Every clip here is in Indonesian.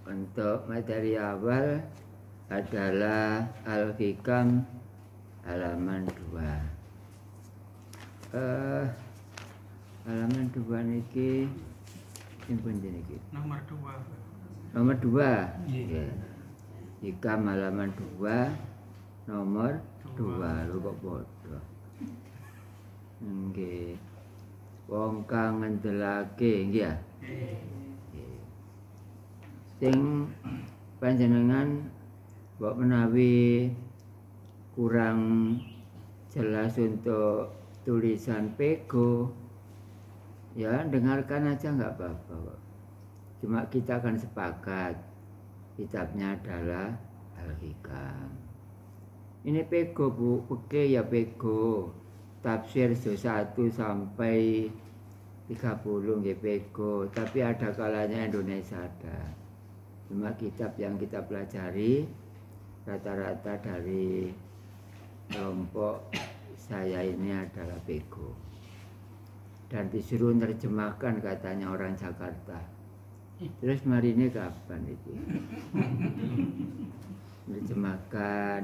Untuk materi awal adalah Al-Hikam halaman 2. Halaman 2 niki simpun niki. Nomor 2. Nomor 2. Nggih. Hikam halaman 2 nomor 2 lho kok padha. Nggih. Wong kang ngendelake nggih ya. Sing panjenengan mbok menawi kurang jelas untuk tulisan pego, ya dengarkan aja nggak apa-apa. Cuma kita akan sepakat kitabnya adalah Al-Hikam. Ini pego bu, oke ya pego. Tafsir 1 sampai 30 nggih pego, tapi ada kalanya Indonesia ada. Cuma kitab yang kita pelajari rata-rata dari kelompok saya ini adalah pego. Dan disuruh terjemahkan katanya orang Jakarta. Terus hari ini kapan itu? Terjemahkan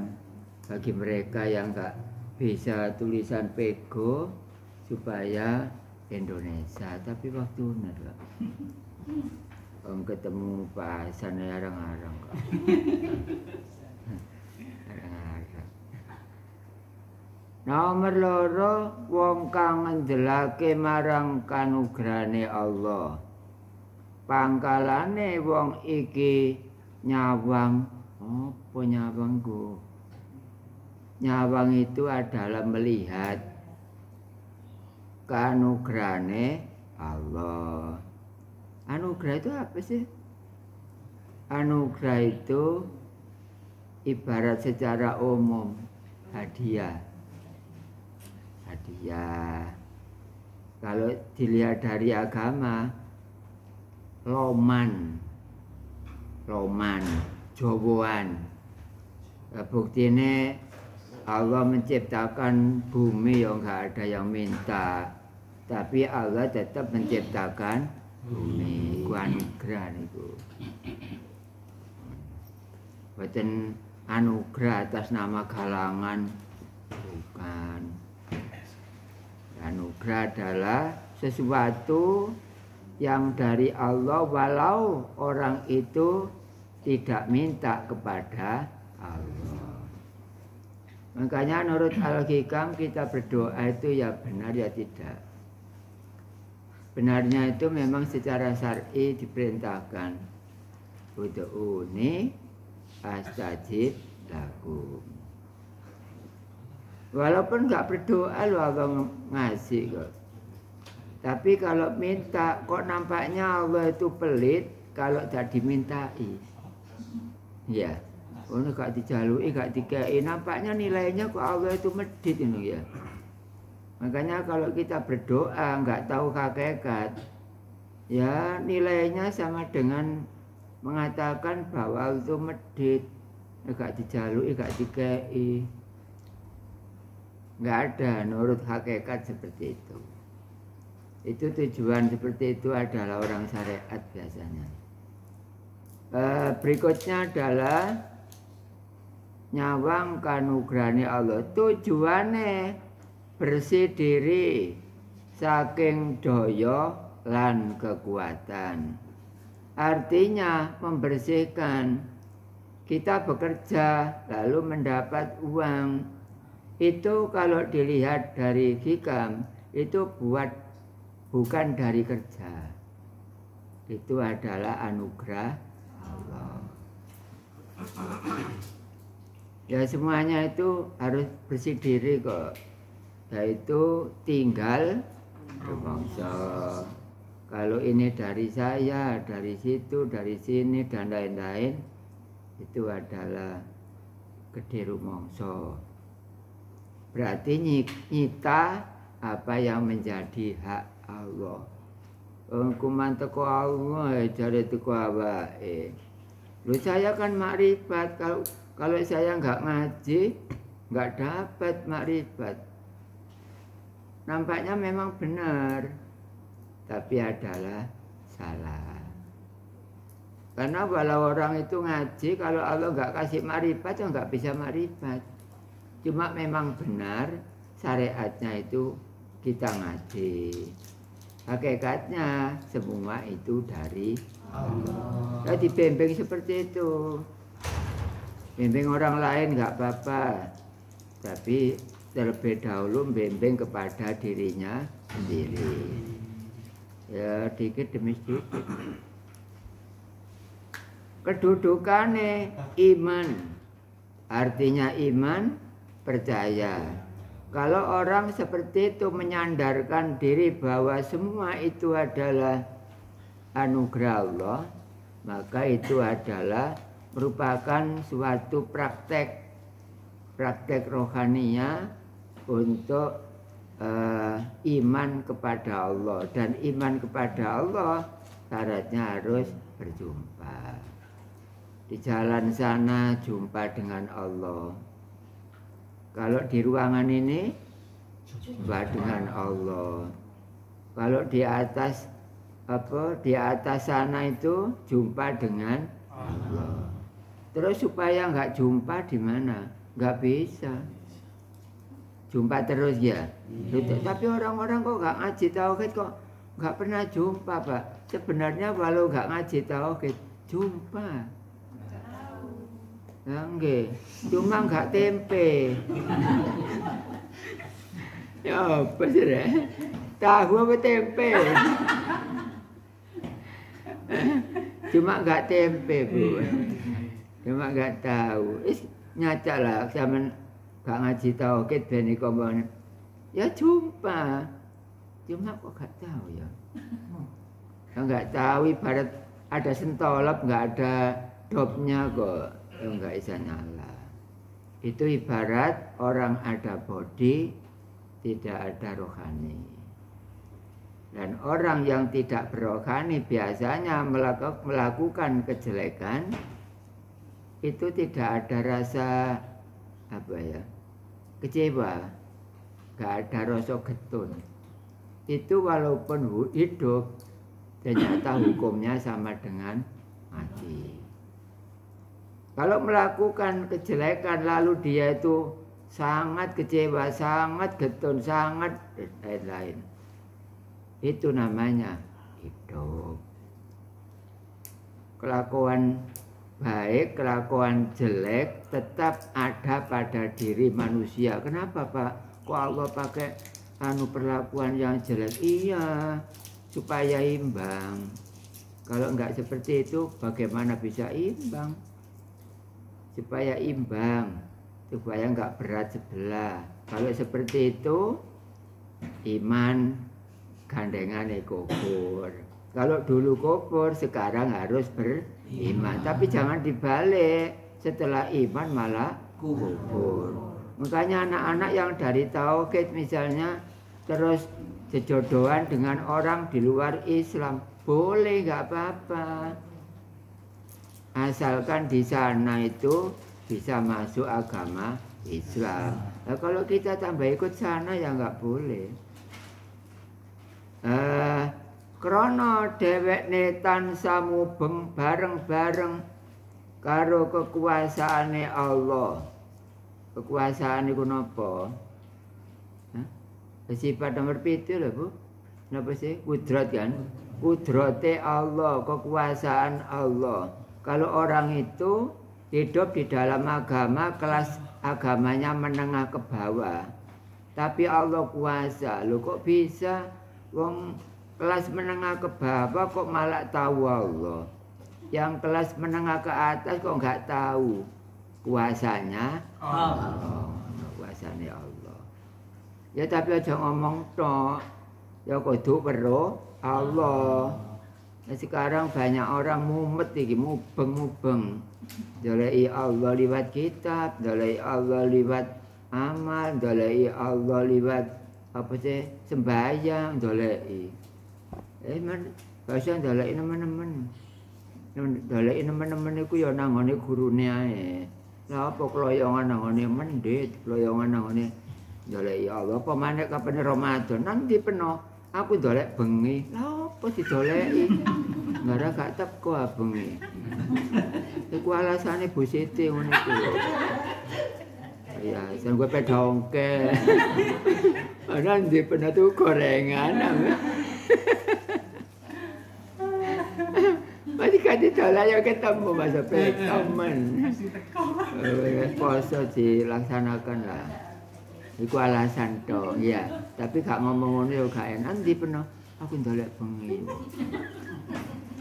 bagi mereka yang nggak bisa tulisan pego supaya Indonesia. Tapi waktu lah. Ketemu Pak Hasan arang-arang kok. Arang-arang. Nomor 2 wong kang ngendelake marang kanugrahane Allah. Pangkalane wong iki nyawang. Apa nyawang ku? Nyawang itu adalah melihat kanugrahane Allah. Anugerah itu apa sih? Anugerah itu ibarat secara umum hadiah. Hadiah. Kalau dilihat dari agama, loman, jowoan. Bukti ini Allah menciptakan bumi yang nggak ada yang minta, tapi Allah tetap menciptakan bumi. Ku anugerah niku. Boten anugerah atas nama galangan, bukan. Anugerah adalah sesuatu yang dari Allah walau orang itu tidak minta kepada Allah. Makanya menurut Al-Hikam kita berdoa itu ya benar ya tidak. Benarnya itu memang secara syar'i diperintahkan. Ud'uni astajib lakum. Walaupun nggak berdoa loh Allah ngasih kok. Tapi kalau minta kok nampaknya Allah itu pelit kalau tidak dimintai. Ya, ono gak dijalui, gak dikei, nampaknya nilainya kok Allah itu medit ini ya. Makanya kalau kita berdoa nggak tahu hakikat, ya nilainya sama dengan mengatakan bahwa itu medit, nggak dijalui, nggak dikei, nggak ada menurut hakikat seperti itu. Itu tujuan seperti itu adalah orang syariat biasanya. Berikutnya adalah nyawang kanugrahane Allah. Tujuannya bersih diri saking daya lan kekuatan. Artinya membersihkan. Kita bekerja lalu mendapat uang. Itu kalau dilihat dari hikam itu bukan dari kerja. Itu adalah anugerah Allah. Ya semuanya itu harus bersih diri kok. Yaitu tinggal rumangsa. Kalau ini dari saya, dari situ, dari sini dan lain-lain, itu adalah gede rumangsa. Berarti nyita apa yang menjadi hak Allah. Hukuman teko Allah jare teko awake. Lu saya kan makrifat, kalau saya nggak ngaji nggak dapat makrifat. Nampaknya memang benar, tapi adalah salah. Karena walau orang itu ngaji, kalau Allah nggak kasih makrifat, ya nggak bisa makrifat. Cuma memang benar syariatnya itu kita ngaji. Hakikatnya semua itu dari Allah. Jadi bimbing seperti itu. Bimbing orang lain nggak apa-apa. Tapi terlebih dahulu bimbing kepada dirinya sendiri. Ya dikit demi sedikit. Kedudukannya iman, artinya iman percaya. Kalau orang seperti itu menyandarkan diri bahwa semua itu adalah anugerah Allah, maka itu adalah merupakan suatu praktek rohania untuk iman kepada Allah. Dan iman kepada Allah syaratnya harus berjumpa. Di jalan sana jumpa dengan Allah. Kalau di ruangan ini jumpa dengan Allah. Kalau di atas di atas sana itu jumpa dengan Allah. Terus supaya nggak jumpa di mana? Nggak bisa. Jumpa terus ya. Tapi orang-orang kok nggak ngaji tauhid kok nggak pernah jumpa, Pak. Sebenarnya walau nggak ngaji tauhid jumpa. Nggih, cuma nggak tempe. Ya apa sih ya? Tahu apa tempe? Cuma nggak tempe, Bu. Cuma nggak tahu. Nyacak lah, zaman nggak ngaji tauhid ben iku ya jumpa. Cuma kok nggak tahu ya. Nggak tahu, ibarat ada sentolop nggak ada dopnya kok. Enggak bisa nyala. Itu ibarat orang ada bodi, tidak ada rohani. Dan orang yang tidak berohani biasanya melakukan kejelekan, itu tidak ada rasa kecewa, nggak ada rasa getun. Itu walaupun hidup, ternyata hukumnya sama dengan mati. Kalau melakukan kejelekan lalu dia itu sangat kecewa, sangat getun, sangat lain-lain. Itu namanya hidup. Kelakuan baik, kelakuan jelek tetap ada pada diri manusia. Kenapa, Pak? Kok Allah pakai perlakuan yang jelek? Iya, supaya imbang. Kalau enggak seperti itu, bagaimana bisa imbang? Supaya imbang, supaya enggak berat sebelah. Kalau seperti itu, iman gandengane kubur. Kalau dulu kubur, sekarang harus beriman. Tapi jangan dibalik, setelah iman malah kubur. Makanya anak-anak yang dari tauhid misalnya terus sejodohan dengan orang di luar Islam, boleh, nggak apa-apa. Asalkan di sana itu bisa masuk agama Islam. Nah, kalau kita tambah ikut sana ya nggak boleh. Krono dhewekne tansah mubeng bareng-bareng karo kekuasaane Allah. Kekuasaan iku napa? Sifat nomor 7 lho, Bu. Napa sih? Kudrat kan? Kudrate Allah, kekuasaan Allah. Kalau orang itu hidup di dalam agama, kelas agamanya menengah ke bawah. Tapi Allah kuasa. Loh kok bisa? Wong kelas menengah ke bawah kok malah tahu Allah. Yang kelas menengah ke atas kok nggak tahu kuasanya Allah. Kuasanya Allah. Ya tapi aja ngomong tok. Ya kudu weruh Allah. Nah, sekarang banyak orang mumet iki, mubeng-mubeng. Dolei Allah liwat kitab, dolei Allah liwat amal, dolei Allah liwat apa sih? Sembahyang, dolei. Bahasa dolei nemen-nemen. Dolei nemen-nemen iku ya nang ngene gurune ae. Lah apa kloyongan nang ngene mendit, kloyongan nang ngene dolei Allah. Apa maneh kapan Ramadan nang dipeno aku dolek bengi. Lah apa didoleki? Ngara gak teko abengi. Iku alasane Bu Siti ngono iku. Ya, sen gue pedongke. Ana ndi pernah tuh gorengan. Masih kan ditolak ya ketemu masa teman. Poso dilaksanakan lah. Iku alasan toh, ya. Tapi gak ngomong ngono ya gak enak. Ndi pernah aku ndolek bengi.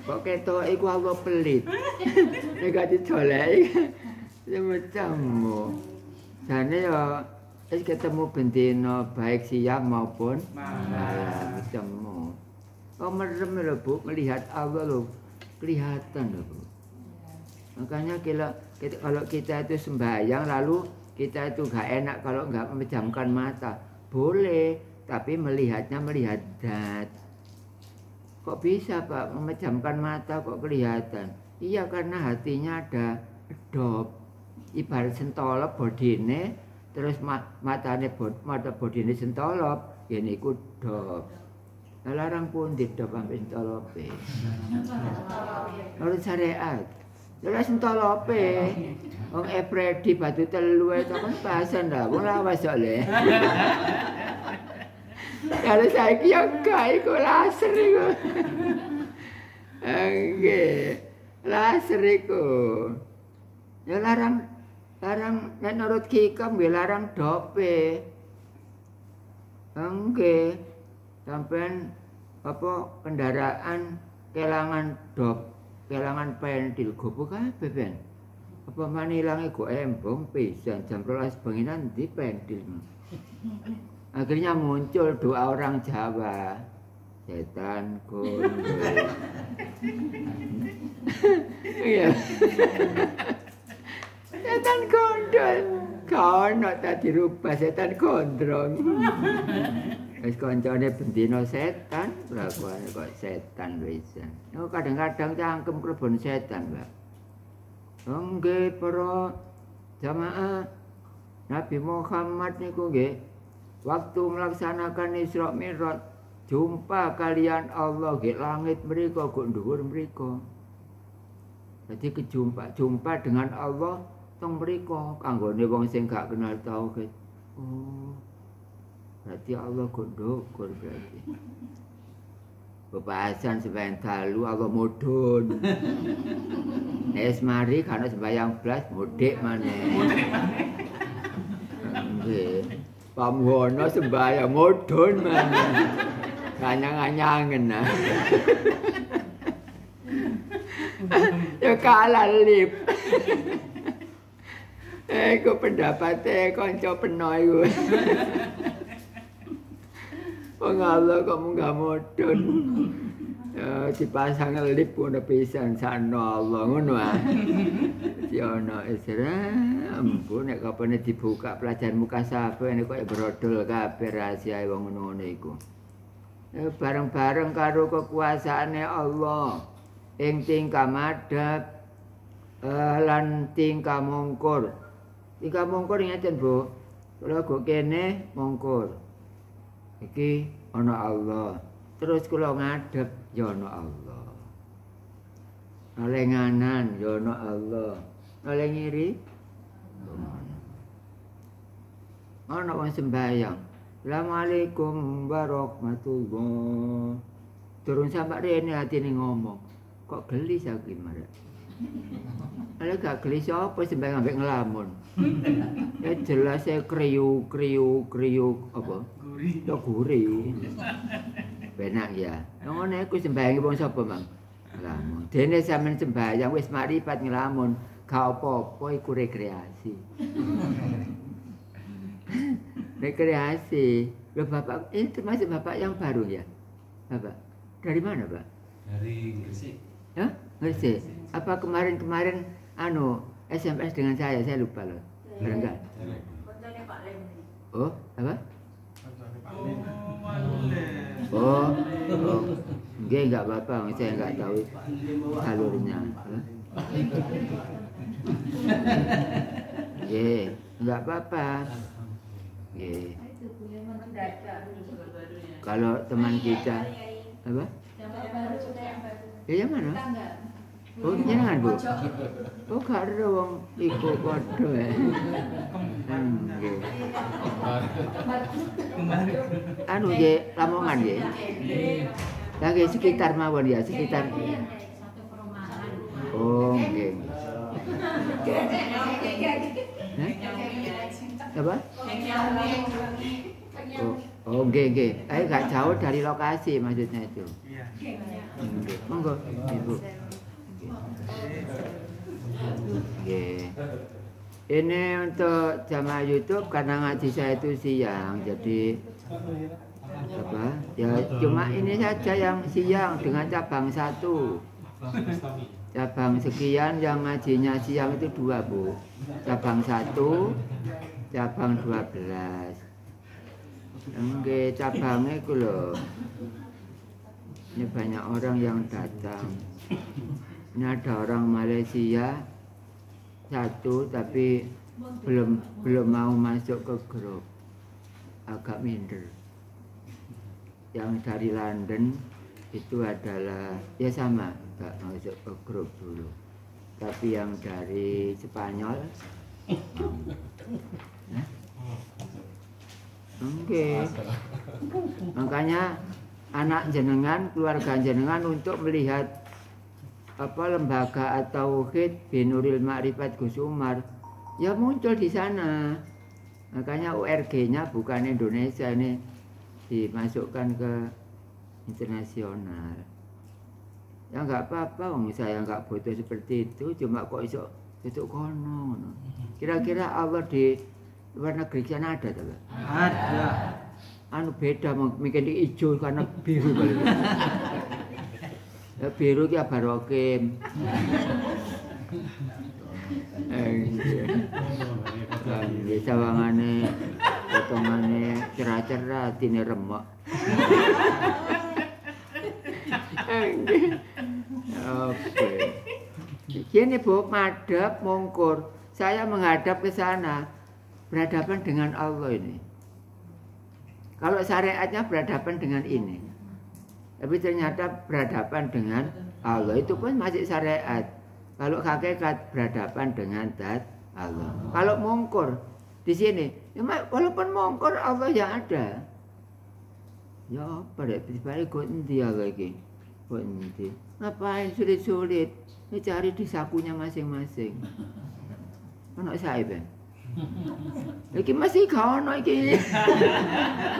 Kok ketok iku Allah pelit. Nek gak ditolek semacammu. Jane ya wis ketemu bendina baik siang maupun malam ketemu. Oh merem lho Bu, melihat Allah lho. Kelihatan lho Bu. Makanya kalau kita itu sembahyang lalu kita itu gak enak kalau nggak memejamkan mata. Boleh, tapi melihatnya melihat zat. Kok bisa Pak memejamkan mata kok kelihatan? Iya karena hatinya ada edop. Ibarat sentolop bodine, terus mata bodine sentolop, ya niku dop. Larang pun didop sampai sentolope. Menurut syariat. Lha sentolope. Wong Epredi batu telu itu kan pasan dah. Wong lawas kok le. Kalau saiki yo gawe kok laser iku. Nggih. Laser iku. Ya larang nek nurut Kikam nggih larang dope. Nggih. Sampean apa kendaraan kelangan dop, kelangan pentil gopo kabeh ben. Apa maneh ilange go embong pisan jam 12 bengi nanti pentil. Akhirnya muncul doa orang Jawa. Setan gondol. Iya. Setan gondol. Kau nak tak dirubah setan gondrong. Wis kancane bendina setan, kelakuane kok setan pisan. Oh kadang-kadang cangkem klebon setan, Mbak. Nggih para jamaah Nabi Muhammad niku nggih waktu melaksanakan Isra Mi'raj jumpa kalian Allah nggih langit mriku kok dhuwur mriku. Jadi jumpa dengan Allah teng mriku kanggone wong sing gak kenal tauhid. Oh. Berarti Allah gondokor berarti. Bebasan sembahyang dalu Allah mudhun. Nek mari kana sembahyang blas mudik maneh. Nggih. Pamuhono sembahyang mudhun maneh. Kanyang-anyangen nah. Ya kalah lip. Iku pendapate kanca peno iku. Wong Allah kok munggah mudhun. Ya dipasang lip ngono pisan sana Allah ngono ah. Dadi ana Isra, ampun nek kapane dibuka pelajaran muka sabe nek kok brodol kabeh rahasia wong ngono iku. Bareng-bareng karo kekuasaane Allah ing tingkah madhab lan tingkah mungkur. Tingkah mungkur ngeten Bu. Kula go kene mungkur. Iki ana Allah. Terus kula ngadep ya ana Allah. Alenganan ya ana Allah. Oleh ngiri ana wong sembahyang. Assalamualaikum warahmatullah. Turun sampai rene atine ngomong. Kok geli saiki marek. Ala gak geli sapa sembahyang ambek ngelamun. Ya jelas e kriuk apa? Ya guri. Benak ya. Ngono iku sembahyang wong sapa, Mang? Ngelamun. Dene sampean sembahyang wis makrifat ngelamun, gak apa-apa iku rekreasi. Rekreasi. Loh Bapak, ini termasuk Bapak yang baru ya? Bapak, dari mana Pak? Dari Gresik. Hah? Gresik? Apa kemarin SMS dengan saya lupa loh. Enggak? Oh, apa? Oh, enggak apa-apa, saya enggak tahu jalurnya. Enggak apa-apa. Kalau teman kita apa? Ya mana? Oh, jenengan Bu. Oh, gak ada wong iku padha ya. Nggih. Anu nggih, Lamongan nggih. Lah nggih sekitar mawon ya, sekitar. Oh, nggih. Apa? Oh, nggih. Gak jauh dari lokasi maksudnya itu. Iya. Monggo, Ibu. Oke. Ini untuk jamaah YouTube karena ngaji saya itu siang, jadi apa? Ya cuma ini saja yang siang dengan cabang 1. Cabang sekian yang ngajinya siang itu 2 Bu. Cabang 1, cabang 12. Oke, cabangnya itu loh. Ini banyak orang yang datang. Ini ada orang Malaysia 1 tapi belum mau masuk ke grup, agak minder. Yang dari London itu adalah ya sama, nggak masuk ke grup dulu. Tapi yang dari Spanyol, oke. Makanya anak jenengan, keluarga jenengan untuk melihat apa lembaga at-tauhid Binuril Ma'rifat Gus Umar ya muncul di sana. Makanya URG-nya bukan Indonesia, ini dimasukkan ke internasional. Ya nggak apa-apa, saya nggak butuh seperti itu, cuma kok iso tutup kono. Kira-kira Allah di luar negeri sana ada tak? Ada. Anu beda, mungkin di hijau karena biru kali. Ya biru ki barokim. Nggih sawangane potongane cerah-cerah tine remek. Oke. Gini Bu, madhep mungkur. Saya menghadap ke sana berhadapan dengan Allah ini. Kalau syariatnya berhadapan dengan ini. Tapi ternyata berhadapan dengan Allah itu pun masih syariat. Kalau hakikat berhadapan dengan zat Allah. Kalau mungkur di sini, ya, walaupun mungkur Allah yang ada. Ya apa deh, balik kok endi lagi? Kok endi? Ngapain sulit-sulit? Ini cari di sakunya masing-masing. Ono sae ben. Iki masih gak ono iki.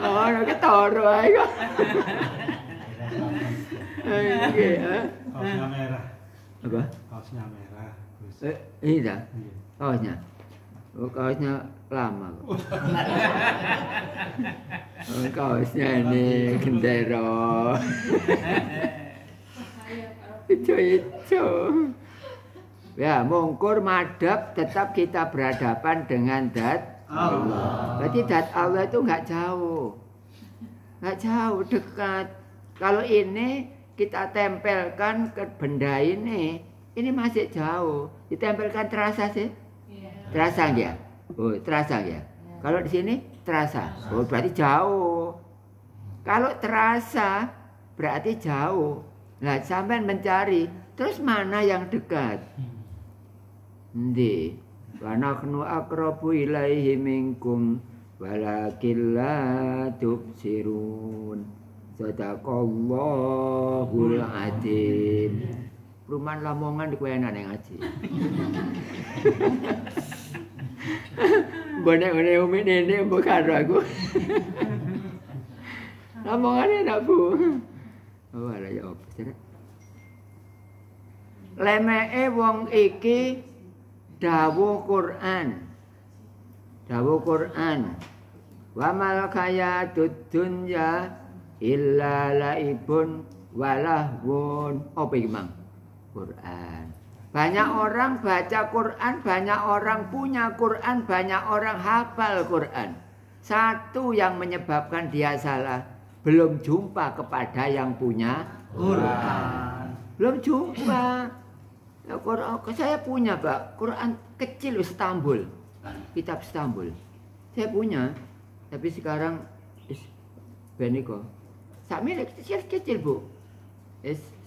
Ono ketara ae kok. Kaosnya merah. Apa? Kaosnya merah. Iya. Kaosnya. Oh, kaosnya lama kok. Oh, kaosnya ini gendera. Itu. Ya, mungkur madhab tetap kita berhadapan dengan zat Allah. Berarti zat Allah itu nggak jauh. Nggak jauh, dekat. Kalau ini kita tempelkan ke benda ini masih jauh. Ditempelkan terasa sih? Terasa nggak? Oh, terasa nggak? Kalau di sini terasa. Oh, berarti jauh. Kalau terasa berarti jauh. Nah, sampai mencari, terus mana yang dekat? Ndi, wa nahnu aqrabu ilaihi minkum walakin la tubsirun. Sadaqallahul adzim. Perumahan Lamongan di kuenan yang ngaji. Bonek-bonek umi nenek mbok karo aku. Lamongan enak Bu. Oh, ala ya apa sih? Lemeke wong iki dawuh Quran. Dawuh Quran. Wa mal hayatud dunya illa laibun walahwun. Apa iki, Mang? Quran. Banyak orang baca Quran, banyak orang punya Quran, banyak orang hafal Quran. Satu yang menyebabkan dia salah, belum jumpa kepada yang punya Quran. Belum jumpa. Ya, Quran, saya punya Pak, Quran kecil Istanbul, kitab Istanbul. Saya punya, tapi sekarang beniko. Sakmene kecil-kecil Bu.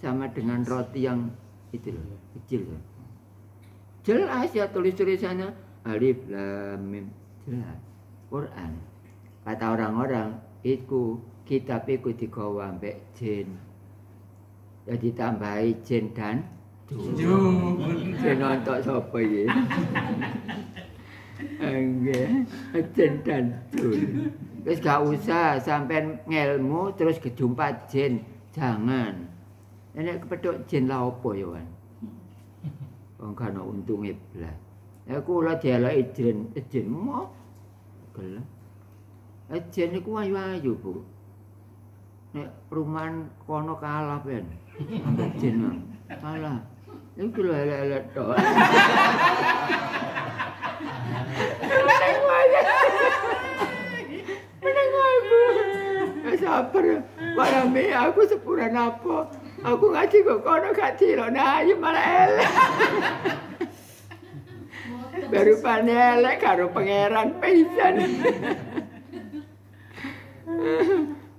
sama dengan roti yang itu loh, kecil loh. Jelas ya tulisannya alif lam mim, jelas. Quran. Kata orang-orang, kitab iku digawa ambek jin. Jadi tambahi jin dan jun. Jin nonton sapa iki? Nggih, jin dan jun. Wis gak usah sampean ngelmu terus kejumpa jin, jangan. Nek kepethuk jin la opo ya, Wan? Wong kana untunge blas. Ya kula dialoki jin mo. Gelem. Jin niku ayu-ayu, Bu. Nek perumahan kono kalah ben. Ambek jin kalah. Iku lho elek-elek tok. Meneng wae, Bu. Sabar. Warame aku sepuran apa? Aku ngaji kok kono gak dilokno ayu malah elek. Baru panelek karo pangeran pisan.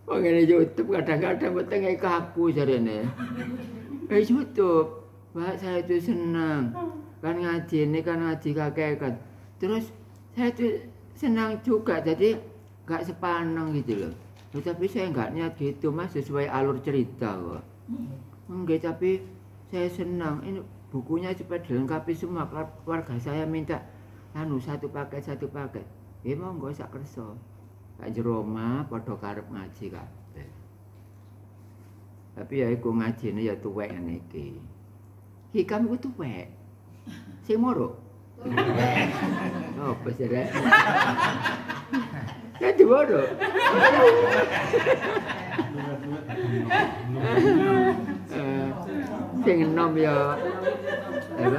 Wong ngene YouTube kadang-kadang wetenge kaku jarene. YouTube, Pak saya itu senang. Kan ngaji ini kan ngaji kakekan. Terus saya itu senang juga jadi gak sepanang gitu loh. Tapi saya nggak niat gitu Mas, sesuai alur cerita kok. Enggak, tapi saya senang. Ini bukunya supaya dilengkapi semua. Keluarga saya minta satu paket. Monggo sak kersa. Kak jero omah padha karep ngaji kabeh. Tapi ya iku ngajine ya tuwek ngene iki. Hikam iku tuwek. Sing moro. Oh, pesere. Ya dimoro. Sing enom ya. Apa?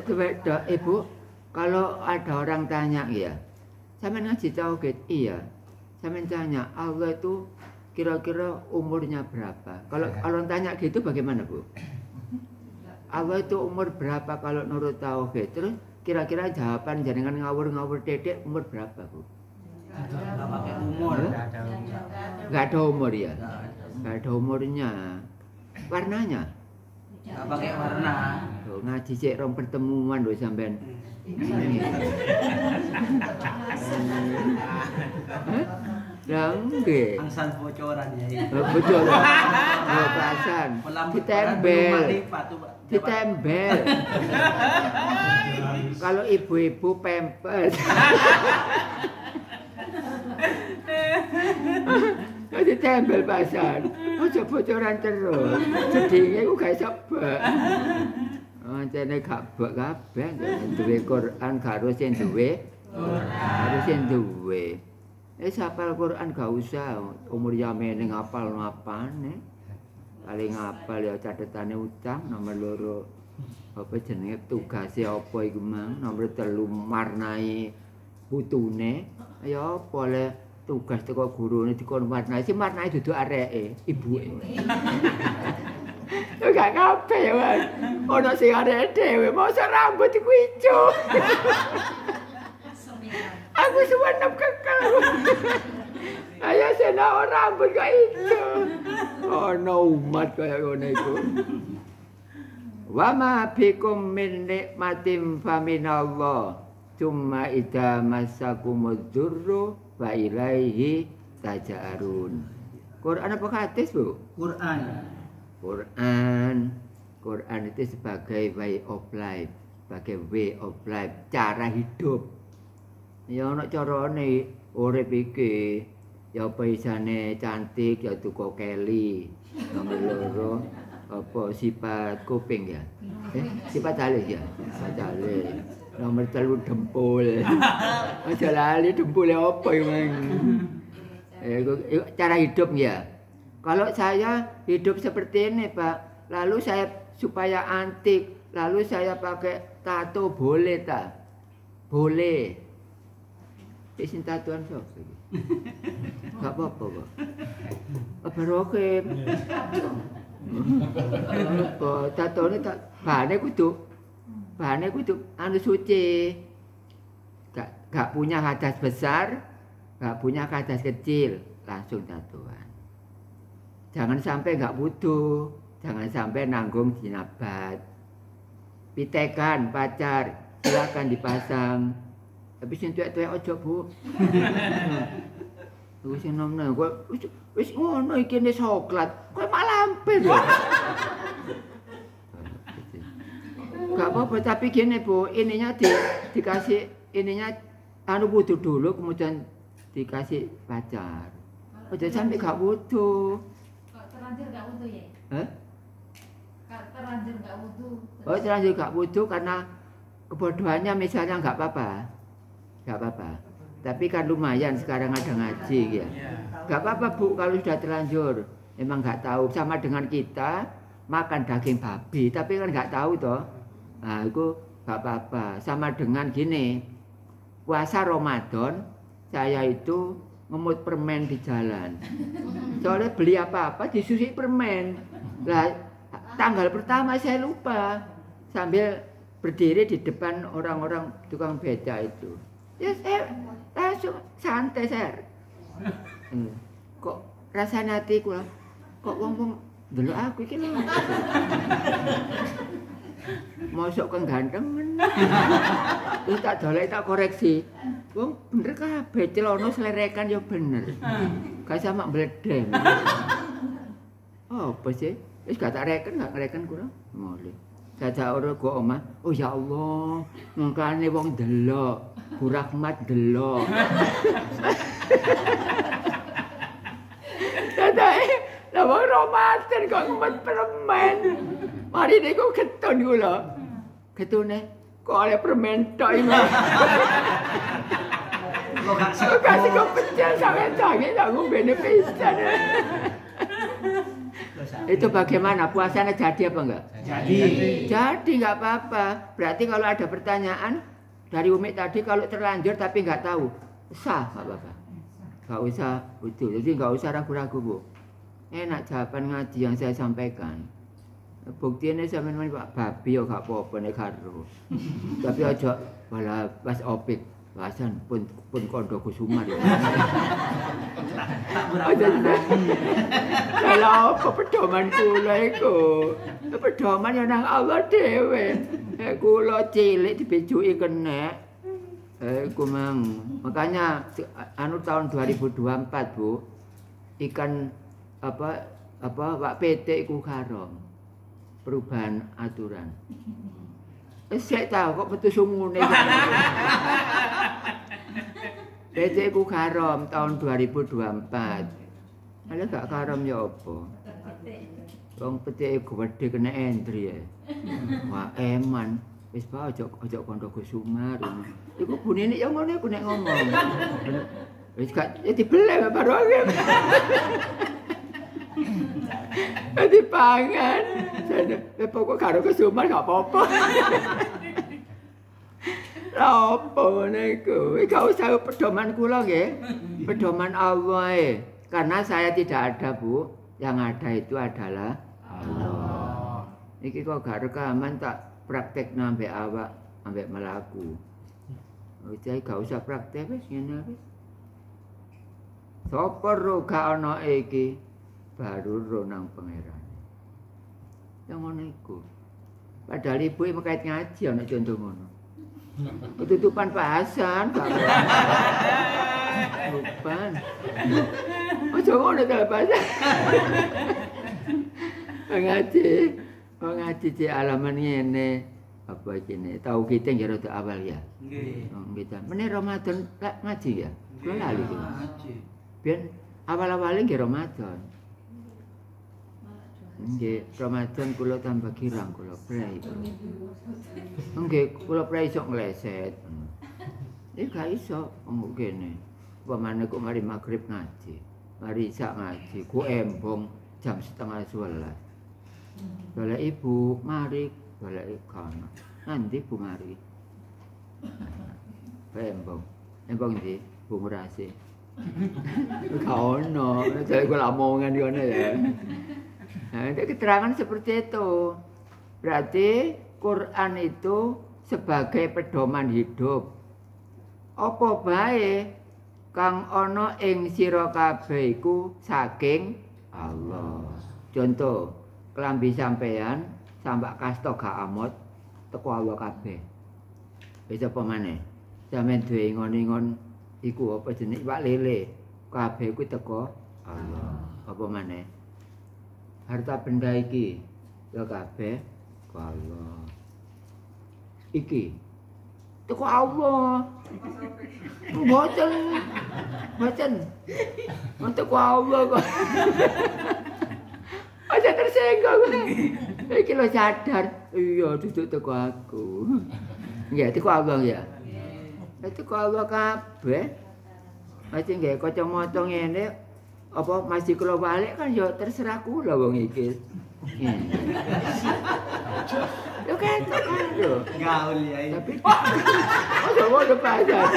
Tuwek tok, Ibu. Kalau ada orang tanya ya, sampean ngaji tauhid? Iya. Sampean tanya, Allah itu kira-kira umurnya berapa? Kalau orang tanya gitu bagaimana, Bu? Allah itu umur berapa kalau nurut tauhid? Terus kira-kira jawaban jenengan ngawur-ngawur dedek umur berapa, Bu? Enggak pakai umur, Enggak ada umur ya? Enggak ada umurnya. Warnanya? Enggak pakai warna. Tuh, ngaji cek rong pertemuan lho sampean. Lah nggih. Angsan bocoran ya. Betul. Pasan. Ditembel. Kalau ibu-ibu pempes. Ditembel pasan. Aja bocoran terus. Sedinge ku gak iso bak. Ancene gak bak kabeh duwe Quran karo sing duwe harus sing duwe. Hafal Quran gak usah umur yamene ngapal-ngapane. Paling ngapal ya catetane utang nomor 2 apa jenenge tugase apa iku mang nomor 3 marnai putune ya apa le tugas teko gurune dikon marnai si marnai duduk areke ibuke. Gak kabeh ya, Mas. Ono sing arek dhewe mosok rambut iku ijo. Aku sewenep kekal. Ayo sena rambut kok ijo. Ono umat kaya ngene iku. Wa ma bikum min nikmatin faminallah. Cuma idza massakumud dzurru wa ilaihi taj'arun. Quran apa hadis, Bu? Quran itu sebagai way of life, cara hidup. Ya ana carane urip iki. Ya apa isane cantik ya tuku keli. Nomor 2 apa sifat kuping ya? Sifat alis ya. Sifat alis. Nomor 3 dempul. Aja lali dempule apa iki, cara hidup ya. Kalau saya hidup seperti ini, Pak, lalu saya supaya antik, lalu saya pakai tato boleh tak? Boleh. Isin tatoan sok. Enggak apa-apa, Pak. Baroke. Apa tatone tak bahane kudu anu suci. Gak punya hadas besar, gak punya hadas kecil, langsung tatoan. Jangan sampai nggak butuh, jangan sampai nanggung jinabat. Pitekan pacar silakan dipasang. Tapi sing tuwek-tuwek aja, Bu. Wis enom-enom kok wis ngono iki ne coklat. Kok malah lampir. Gak apa-apa, tapi gini Bu, ininya dikasih ininya anu butuh dulu kemudian dikasih pacar. Aja sampai gak butuh. Kok terlanjur gak butuh ya? Hah? Terlanjur gak butuh. Oh, terlanjur gak butuh karena kebodohannya misalnya gak apa-apa. Gak apa-apa. Tapi kan lumayan sekarang ada ngaji ya. Gak apa-apa Bu kalau sudah terlanjur. Emang gak tahu, sama dengan kita makan daging babi tapi kan gak tahu toh. Nah, itu gak apa-apa. Sama dengan gini. Puasa Ramadan saya itu ngemut permen di jalan. Soalnya beli apa-apa disusi permen. Lah tanggal pertama saya lupa sambil berdiri di depan orang-orang tukang beca itu. Ya saya langsung santai saya. Kok rasanya hati kula kok ngomong dulu aku iki lho. Mosok kang gantengen. Terus tak dolek tak koreksi. Wong bener kabeh celana selerekan ya bener. Gak sama mbledeng. Oh, apa sih? Wis gak tak reken, gak ngreken kurang. Mulih. Jajak ora go omah. Oh ya Allah, mangkane wong delok, Bu Rahmat delok. Dadake lha wong Ramadan kok ngumet permen. Mari niku ketun kula. Ketune kok oleh permen tok iki. Kok kasih kok pecel sampe tangi tak ngombene pisan. Itu bagaimana? Puasanya jadi apa enggak? Jadi enggak apa-apa. Berarti kalau ada pertanyaan dari Umi tadi kalau terlanjur tapi enggak tahu, sah enggak apa-apa. Enggak usah itu. Jadi enggak usah ragu-ragu, Bu. Enak jawaban ngaji yang saya sampaikan. Buktinya sampeyan Pak babi yo gak apa-apa nek karo. Tapi aja malah pas opik. Bahasan pun kondo kusuma ya. Aja kalau apa pedoman kula iku. Pedoman ya nang Allah dhewe. Kula cilik dibejuki kenek. Iku mang. Makanya anu tahun 2024, Bu. Ikan apa Pak PT iku haram. Perubahan aturan. Saya tahu kok betul sungune. PT ku haram tahun 2024. Ada gak haram ya apa? Wong PT ku gede kena entry ya. Wah eman. Wis bae ojo kondo Kusuma. Iku bunine ya ngono iku nek ngomong. Wis gak dibeli baru aja. Dipangan. Pokok karo Kusuma gak apa-apa. Apa niku? Gak usah pedoman kula nggih. Pedoman Allah. Karena saya tidak ada, Bu. Yang ada itu adalah Allah. Iki kok gak rekaman tak praktek ambek awak, ambek melaku. Jadi gak usah praktek wis ngene wis. Sapa ro gak ana iki baru ro nang pangeran. Yang ngono iku. Padahal ibu mekait ngaji ana contoh ngono. Ketutupan Pak Hasan, Pak. Lupan. Ojo ngono ta Pak Hasan. Ngaji di alaman ngene. Apa iki ne? Tahu kita nggih rada awal ya. Nggih. Oh, nggih. Meneh Ramadan ngaji ya. Kula lali iki. Ngaji. Biyen awal-awale nggih Ramadan. Nggih, Ramadan kula tambah girang kula prei. Nggih, kula prei sok ngleset. Gak iso ngomong kene. Pamane kok mari magrib ngaji. Mari isak ngaji, ku embong jam 10:30. Golek ibu, mari golek kono. Nanti Bu mari. Embong. Embong ndi? Bu Murasi. Kau ono, jadi kula omongan ngono ya. Nah, itu keterangan seperti itu. Berarti Quran itu sebagai pedoman hidup. Apa bae kang ana ing sira kabeh iku saking Allah. Contoh, kelambi sampean sampak kasta gak amot teko Allah kabeh. Wis apa maneh? Sampeyan duwe ingon-ingon iku apa jenenge iwak lele. Kabeh kuwi teko Allah. Apa maneh? Harta benda iki ya kabeh teko Allah. Iki teko Allah. Mboten. Teko Allah kok. Aja tersenggol. Iki lho sadar. Iya, duduk teko aku. Nggih, teko Allah ya. Teko Allah kabeh. Masih nggih kacamata ngene apa masih kula balik kan ya terserah kula wong iki. Yo ketok kan yo. Gaul ya. Tapi oh udah bahasa.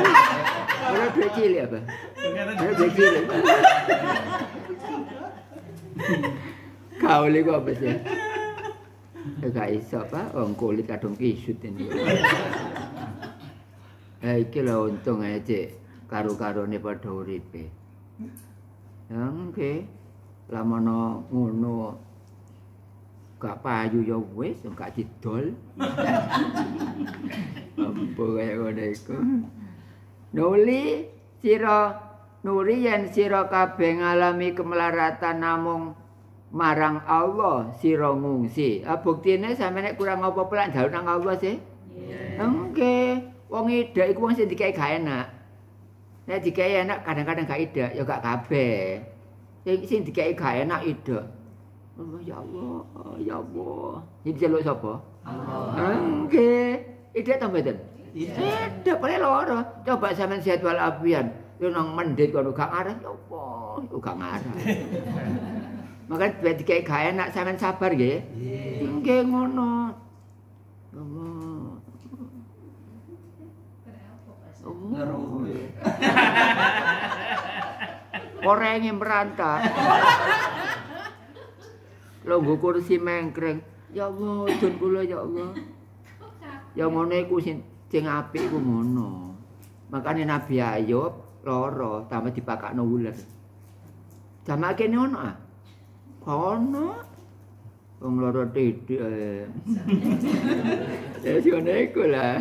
Ora duit cilik apa? Ora duit cilik. Gaul iku apa sih? Gak iso Pak, wong kulit kadung kisut ini. Iki lho untung ae Cik, karo-karone padha uripe. Ya nggih. Lamono ngono gak payu ya wis, gak didol. Apa kaya ngono iku. Nuri yen sira kabeh ngalami kemelaratan namung marang Allah sira ngungsi. Buktine sampe nek kurang apa-apa lak njaluk nang Allah sih. Nggih. Wong idak iku wong sing dikai gak enak. Nek dikai enak kadang-kadang gak idak, ya gak kabeh. Sing dikai gak enak idak. Oh ya Allah, ya Allah. Iki diceluk sapa? Allah. Nggih. Idak ta mboten? Idak paling loro. Coba sampean sehat walafiat. Yo nang mendit kono gak ngarah ya Allah, gak ngarah. Maka dikai gak enak sampean sabar nggih. Nggih ngono. Allah. Orangnya merantau. Longgo kursi mengkreng. Ya Allah, dun kula ya Allah. Ya ngono iku sing apik iku ngono. Makane Nabi Ayub lara tambah dipakakno uler. Jamak kene ono ah. Ono. Wong lara titik ae. Ya ngono iku lah.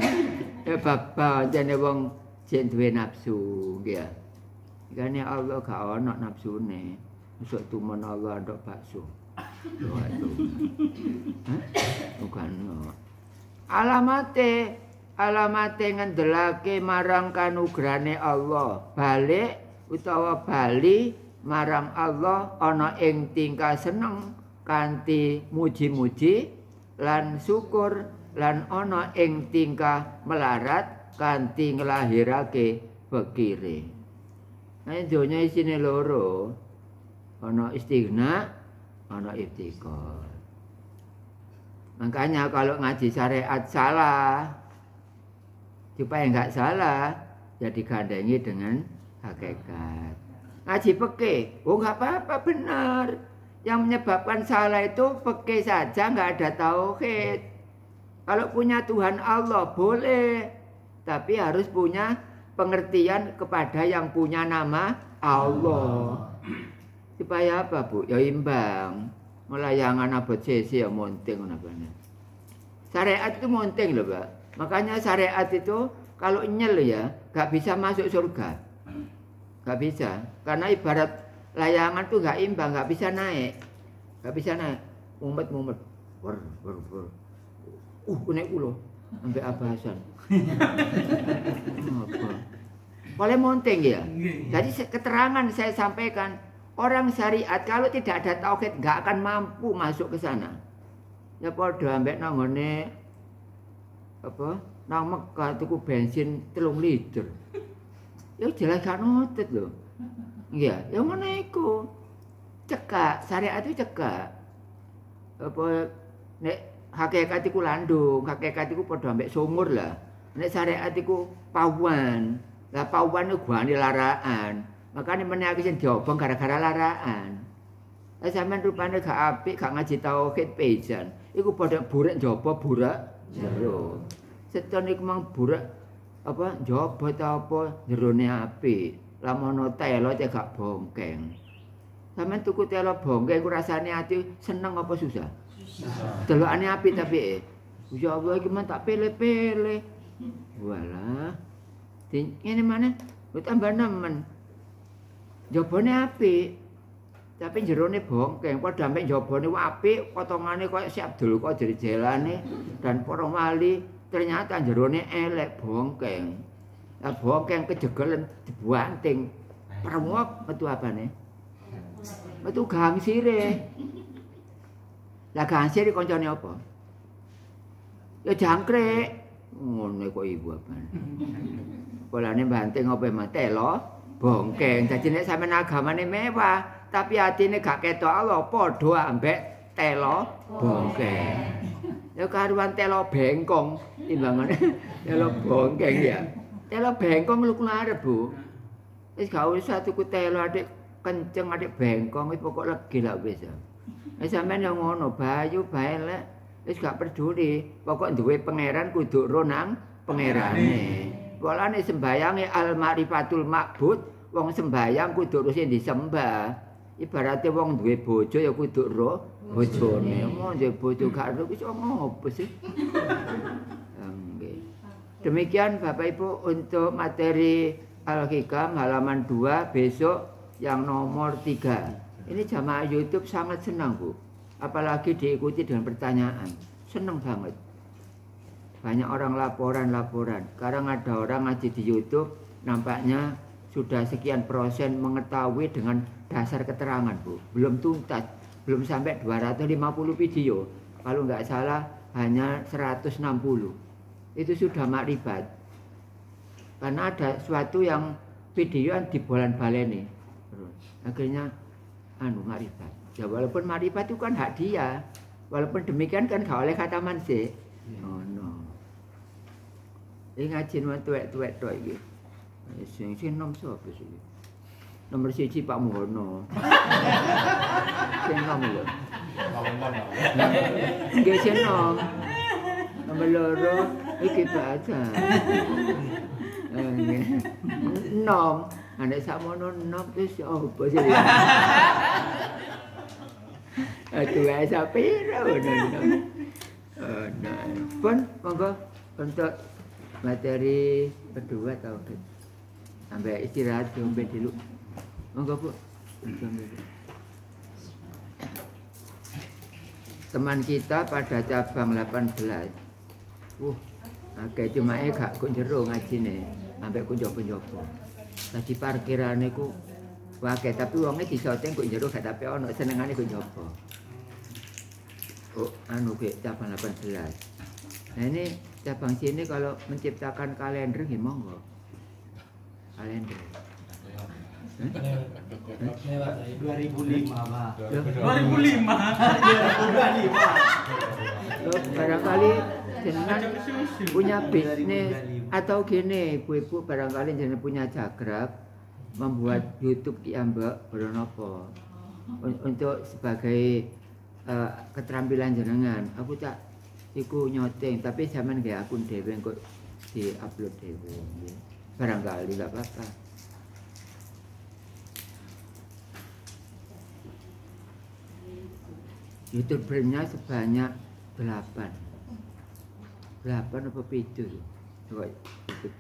Ya bapak jane wong sing duwe nafsu nggih. Ikane Allah gak ono nafsune. Mesuk tumen Allah ndok bakso. Waduh. Bukan. Alamate ngendelake marang kanugrane Allah. Balik utawa bali marang Allah ana ing tingkah seneng kanthi muji-muji lan syukur lan ana ing tingkah melarat kanthi nglahirake fikire. Nek donya isine loro, ana istighna, ana iftikar. Makanya kalau ngaji syariat salah, supaya enggak salah, ya digandengi dengan hakikat. Ngaji fikih, oh enggak apa-apa benar. Yang menyebabkan salah itu fikih saja, enggak ada tauhid. Kalau punya Tuhan Allah boleh, tapi harus punya pengertian kepada yang punya nama Allah. Supaya apa, Bu? Ya imbang. Melayangan abot sesi ya monting ngono. Syariat itu monting loh, Pak. Makanya syariat itu kalau nyel ya, gak bisa masuk surga. Gak bisa. Karena ibarat layangan tuh gak imbang, gak bisa naik. Gak bisa naik. Mumet-mumet. Wer. Naik ulo. Sampai abasan. Apa? Boleh monting ya. Jadi keterangan saya sampaikan, orang syariat kalau tidak ada tauhid nggak akan mampu masuk ke sana. Ya padha ambek nang ngene apa? Nang Mekah tuku bensin 3 liter. Ya jelas gak nutut lho. Iya, ya ngono iku. Cekak, syariat itu cekak. Apa nek hakikat iku landung, hakikat iku padha ambek sumur lah. Nek syariat iku pawuan. Lah pawuan iku gane laraan. Makane meneh iki sing diobong gara-gara laraan. Lah sampean rupane gak apik, gak ngaji tauhid pejan. Iku padha burek njaba burak jero. Seton iku mang burak apa njaba ta apa jerone apik. Lamono telo cek gak bongkeng. Sampeyan tuku telo bongkeng ku rasane ati seneng apa susah? Delokane apik tapi ya Allah iki men tak pilih-pilih. Walah. Ngene maneh tambah nemen. Jabone apik. Tapi jerone bongkeng, padha ambek jabone apik, potongane koyo si Abdul Qadir Jailani dan para wali, ternyata jerone elek bongkeng. Lah bongkeng kejegelen dibanting. Peremok metu apane? Metu gangsire. Lah gangsire kancane apa? Ya jangkrik. Ngono kok ibu apane. Polane banting apa matelo bongkeng. Dadi nek sampean agamane mewah, tapi atine gak ketok Allah padha ambek telo bongkeng. Ya karuan telo bengkong timbangane telo bongkeng ya. Telo bengkong lu arep, Bu. Wis gak usah tuku telo adik kenceng adik bengkong wis pokok legi lah wis. Wis sampean yo ngono, bayu bae lek wis gak peduli. Pokok duwe pangeran kudu ro nang pangerane. Walane sembayange al-ma'rifatul ma'bud, wong sembayang kudu terus disembah. Ibarate wong duwe bojo ya kudu ro bojone. Mau duwe bojo gak ro wis ngopo sih? Nggih. Demikian Bapak Ibu untuk materi Al-Hikam halaman 2 besok yang nomor 3. Ini jamaah YouTube sangat senang, Bu. Apalagi diikuti dengan pertanyaan. Senang banget. Banyak orang laporan. Sekarang ada orang ngaji di YouTube, nampaknya sudah sekian persen mengetahui dengan dasar keterangan, Bu. Belum tuntas, belum sampai 250 video. Kalau nggak salah hanya 160. Itu sudah makrifat. Karena ada suatu yang video yang dibolan-baleni. Akhirnya makrifat. Ya walaupun makrifat itu kan hak dia. Walaupun demikian kan gak oleh khataman sih. Oh no. Ini ngaji nuan tuwek-tuwek tok iki. Sing nom sapa sih? Nomor 1 Pak Muhono. Sing nom lho. Nggih sing nom. Nomor 2 iki baca. Nom, anek sakmono nom wis opo sih. Aduh, asa pira nom. Pun monggo untuk materi kedua atau sampai istirahat sampai dulu. Monggo Bu. Teman kita pada cabang 18. Akeh cuma gak kok jero ngajine, ambek ku njopo-njopo. Dadi parkirane ku akeh tapi wonge disoteng kok jero gak tapi ono senengane kok njopo. Oh, ke cabang 18. Nah ini cabang sini kalau menciptakan kalender gimana? Kalender. 2005, Pak. 2005. Loh, barangkali jenengan punya bisnis atau gini, ibu-ibu barangkali jenengan punya jagrab membuat YouTube kiambak beronopo untuk sebagai keterampilan jenengan. Aku tak iku nyoteng tapi zaman gak akun dhewe kok di-upload dhewe. Barangkali gak apa-apa. YouTubernya sebanyak 8 apa 7 coba YouTube.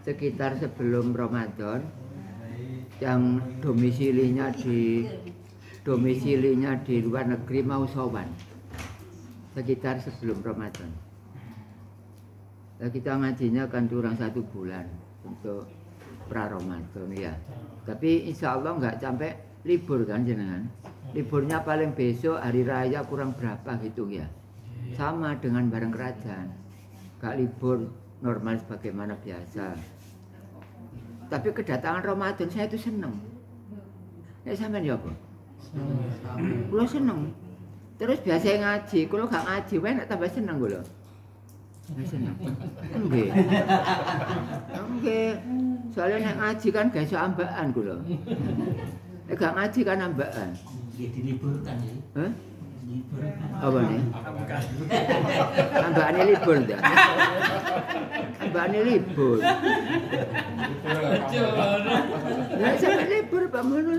Sekitar sebelum Ramadan yang domisilinya di luar negeri mau sowan sekitar sebelum Ramadan. Nah, kita ngajinya kan kurang 1 bulan untuk pra-Ramadan ya. Tapi insya Allah nggak sampai libur kan jenengan. Liburnya paling besok hari raya kurang berapa gitu ya. Sama dengan bareng kerajaan. Gak libur normal sebagaimana biasa. Tapi kedatangan Ramadan saya itu seneng. Ya sampean ya apa? Kulo seneng. Terus biasa ngaji, kulo gak ngaji, wae nek tambah seneng kulo. Seneng. Nggih. Nggih. Soalnya nek ngaji kan gak iso ambakan kulo. Nek gak ngaji kan ambakan. Nggih diliburkan ya. Hah? Apa nih? Ambakane libur ta? Ambakane libur. Ya sampe libur Pak Mono.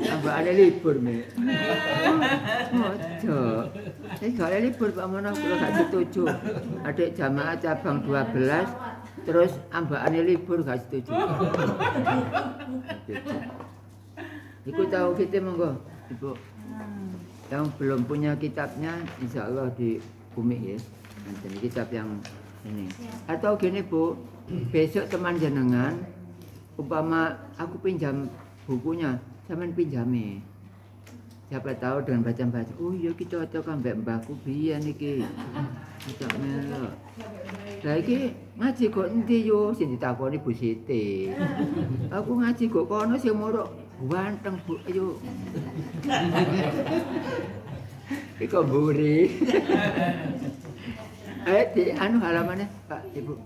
Ambakane libur me. Ojo. Ini gak libur Pak Mono, kalau gak setuju. Adik jamaah cabang 12 terus ambakane libur gak setuju. Iku tahu kita monggo, Ibu. Yang belum punya kitabnya, insya Allah di bumi ya. Nanti kitab yang ini. Atau gini Bu, besok teman jenengan, umpama aku pinjam bukunya, sampean pinjami. Siapa tahu dengan baca-baca, oh iya kita cocok ambek mbahku biyen iki. Cocok melok. Lah iki ngaji kok endi yo sing ditakoni Bu Siti. Aku ngaji kok kono sing muruk ganteng Bu ayo. Iku mburi. Di anu halamannya Pak Ibu.